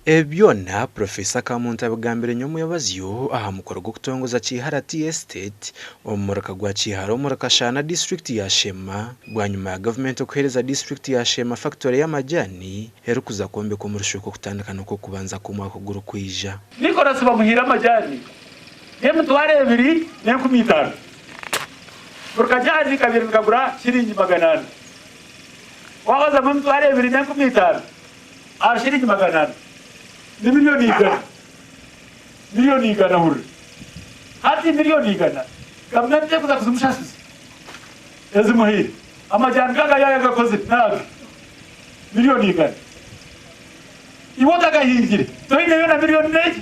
Ebyona Profesa Kamuntu abagambire nyomu yabaziyo aha mukoro gwo kutongoza Kiharati Estate omuraka gwa Kiharo omuraka shana district ya Sheema bwanyuma ya government okuhereza district ya Sheema factory y'amajani herukuza kombe ko murushuko kutandikana ko kubanza kumwaka guru kwija nikora siba muhira amajani emutware 2.15 burkajani kabiri ngabura shiringi 800 waza mutware 2.15 shiringi 800 ni milioni igana huri hati milioni igana kamnate kuza kuzumusha sisi ezimuhiri amajani gaga yagakoze nabi milioni igana iwota gahingire toine yona milioni 9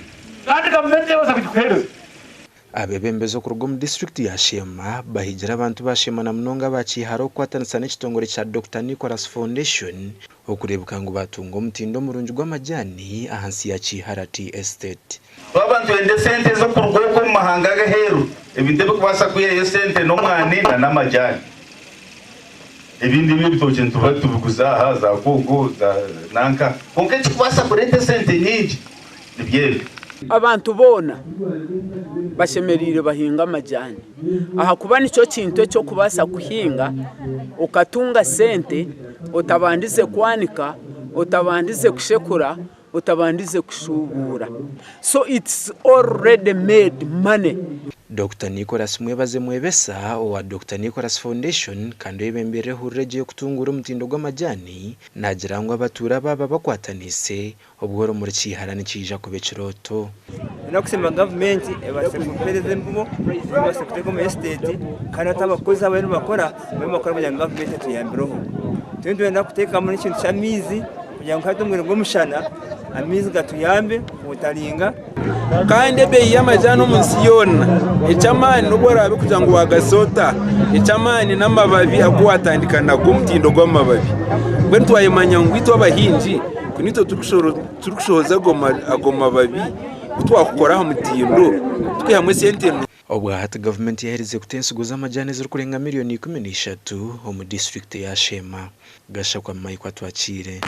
kandi kamnate basa kujuhereza abebembezo kurugo mu district ya Sheema bahigira abantu ba Sheema na munonga bakiharo kwatanisa n'ekitongore cya Dr. Nicholas Foundation okurebuka ngo batunga omutindo murungi gw'amajani ahansi ya Kiharati Estate abantu ende sente zo kurugo ko mahanga gaheru ebinde bikubasa kuye sente no mwani na namajani ebindi bitoke ntubatubuguza haza kogo za nanka konke kikubasa kurete sente nyingi nibyebe abantu bona bashemerire bahinga amajani aha kuba nicyo kintu cyo kubasa kuhinga ukatunga sente utabandize kwanika utabandize kushekura utabandize kushubura so it's already made money. Dr. Nicholas mwebaze mwebesa wa Dr. Nicholas Foundation kandi yebembere hureje yo kutungura umutindo gw'amajani nagirangwa abatura baba bakwatanise obworo muri Kiharani kija kubekiroto nakusema government ebase kupereze mbumo ebase kutego mu estate kandi atabakozi abantu bakora mu government tuyambiroho twende nakuteka muri kintu cyamizi kugira ngo katumwire ngo mushana amizi gatuyambe mutalinga kandi beyi y'amajani umunsi yona ecamani nubora kugira ngo wagasota ecamani n'amababi akuwatandikana gumtindo gw'amababi bwe twayimanya ngwitwa abahinji kunito tukushoza agoma babi twakoraho mutindo twihamwe sente obwahati government yaherize kutensuguza amajani ziri kurenga miliyoni 13 mu district ya Sheema gasha kwa mai kwa twakire.